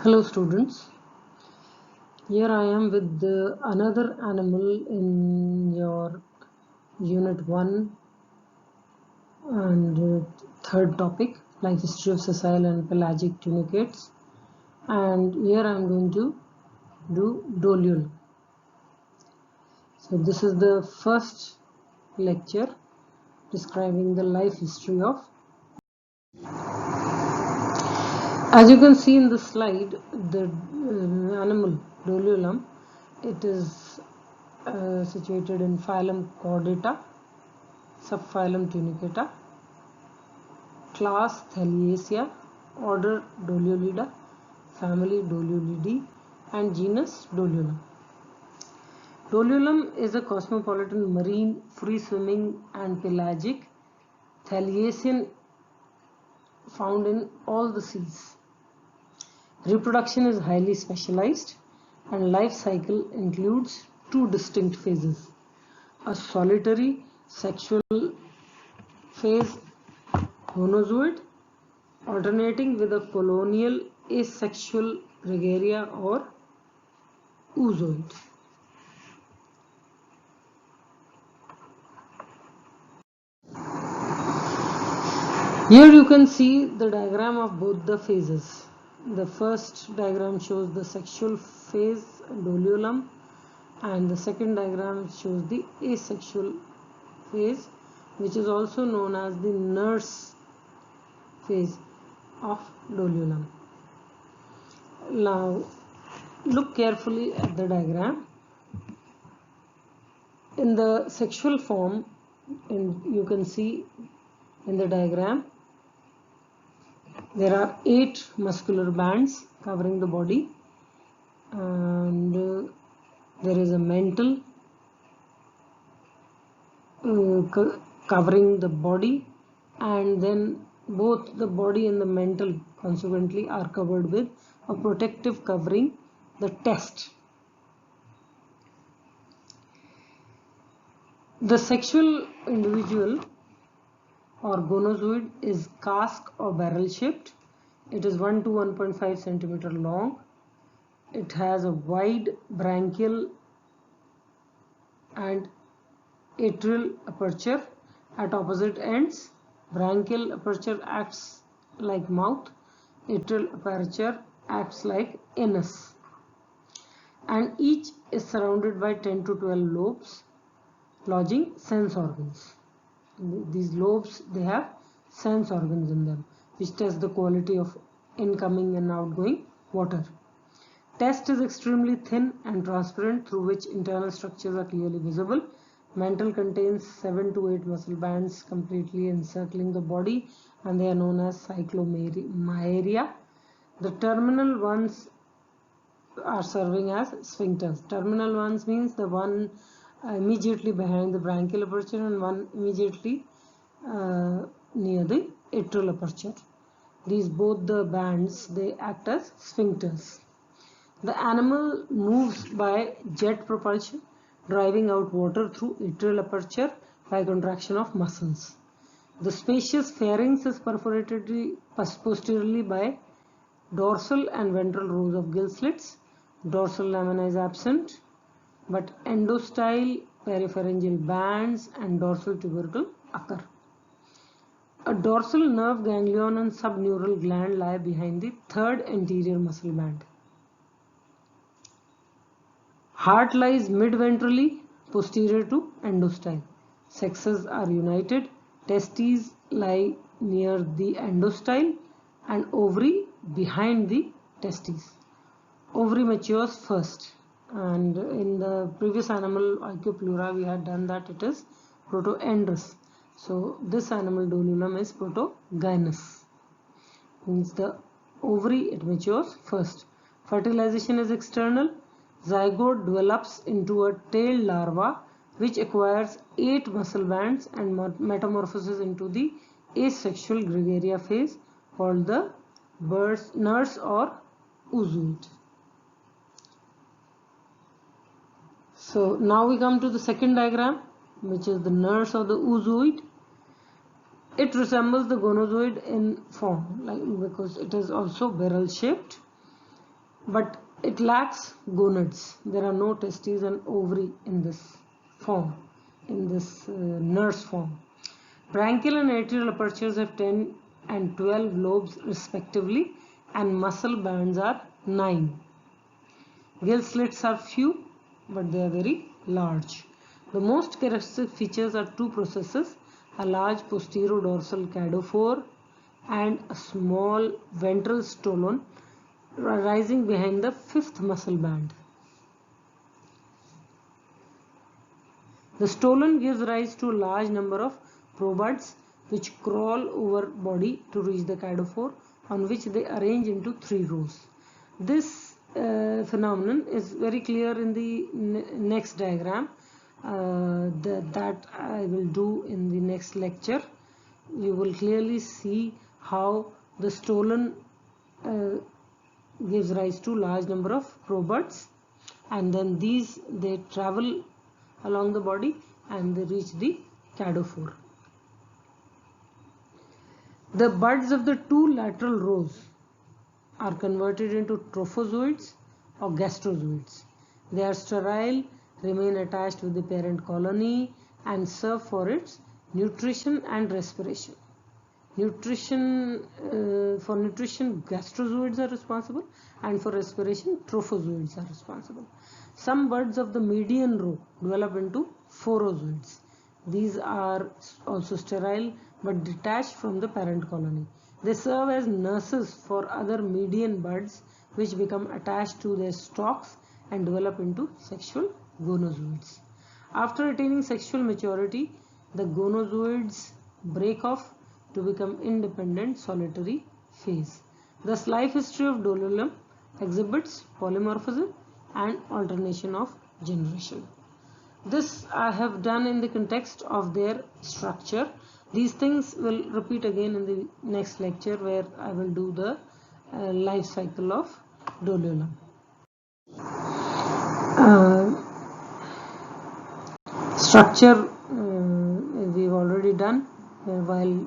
Hello students, here I am with another animal in your unit 1 and third topic, life history of sessile and pelagic tunicates, and here I am going to do Doliol. So this is the first lecture describing the life history of. As you can see in the slide, the animal Doliolum, it is situated in phylum Chordata, subphylum Tunicata, class Thaliacea, order Doliolida, family Doliolidae, and genus Doliolum. Doliolum is a cosmopolitan marine, free-swimming and pelagic Thaliacean found in all the seas. Reproduction is highly specialized and life cycle includes two distinct phases: a solitary sexual phase, gonozoid, alternating with a colonial asexual gregaria or oozoid. Here you can see the diagram of both the phases. The first diagram shows the sexual phase, Doliolum, and the second diagram shows the asexual phase, which is also known as the nurse phase of Doliolum. Now look carefully at the diagram. In the sexual form, you can see in the diagram there are 8 muscular bands covering the body, and there is a mantle covering the body, and then both the body and the mantle consequently are covered with a protective covering, the test. The sexual individual or gonozoid is cask or barrel shaped. It is 1 to 1.5 centimeter long. It has a wide branchial and atrial aperture at opposite ends. Branchial aperture acts like mouth, atrial aperture acts like anus, and each is surrounded by 10 to 12 lobes lodging sense organs. These lobes, they have sense organs in them which test the quality of incoming and outgoing water. Test is extremely thin and transparent, through which internal structures are clearly visible. Mantle contains 7 to 8 muscle bands completely encircling the body, and they are known as cyclomyeria. The terminal ones are serving as sphincters. Terminal ones means the one immediately behind the branchial aperture and one immediately near the atrial aperture. These both the bands, they act as sphincters. The animal moves by jet propulsion, driving out water through atrial aperture by contraction of muscles. The spacious pharynx is perforated posteriorly by dorsal and ventral rows of gill slits. Dorsal lamina is absent, but endostyle, peripharyngeal bands and dorsal tubercle occur. A dorsal nerve ganglion and subneural gland lie behind the third anterior muscle band. Heart lies mid-ventrally, posterior to endostyle. Sexes are united. Testes lie near the endostyle and ovary behind the testes. Ovary matures first, and in the previous animal Oikopleura we had done that it is protoandrous. So this animal Doliolum is protogynous, means the ovary, it matures first. Fertilization is external. Zygote develops into a tail larva which acquires 8 muscle bands and metamorphoses into the asexual gregaria phase called the nurse or oozoid. So now we come to the second diagram, which is the nurse or the oozoid. It resembles the gonozoid in form, because it is also barrel shaped. but it lacks gonads. There are no testes and ovary in this form, in this nurse form. Branchial and atrial apertures have 10 and 12 lobes respectively, and muscle bands are 9. Gill slits are few, but they are very large. The most characteristic features are two processes, a large posterior-dorsal cadophore and a small ventral stolon rising behind the fifth muscle band. The stolon gives rise to a large number of probuds which crawl over body to reach the cadophore, on which they arrange into 3 rows. This phenomenon is very clear in the next diagram that I will do in the next lecture. You will clearly see how the stolon gives rise to large number of probuds, and then they travel along the body and they reach the cadophore. The buds of the two lateral rows are converted into trophozoids or gastrozoids. They are sterile, remain attached with the parent colony, and serve for its nutrition and respiration. For nutrition, gastrozoids are responsible, and for respiration, trophozoids are responsible. Some buds of the median row develop into phorozoids. These are also sterile but detached from the parent colony. They serve as nurses for other median buds which become attached to their stalks and develop into sexual gonozoids. After attaining sexual maturity, the gonozoids break off to become independent solitary phase. Thus, life history of Dololum exhibits polymorphism and alternation of generation. This I have done in the context of their structure. These things will repeat again in the next lecture, where I will do the life cycle of Dololum. Structure we've already done. While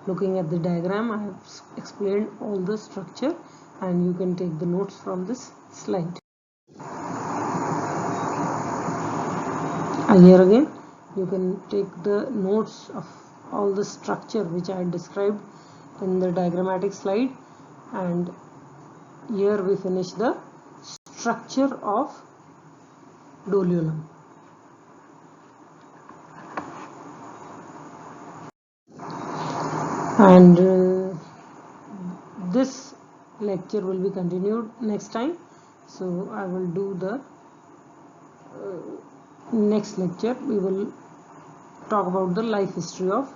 looking at the diagram, I have explained all the structure, and you can take the notes from this slide. Here again you can take the notes of all the structure which I had described in the diagrammatic slide, and here we finish the structure of Dololum. And this lecture will be continued next time, so I will do the next lecture. We will talk about the life history of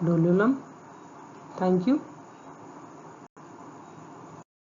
Dololum. Thank you.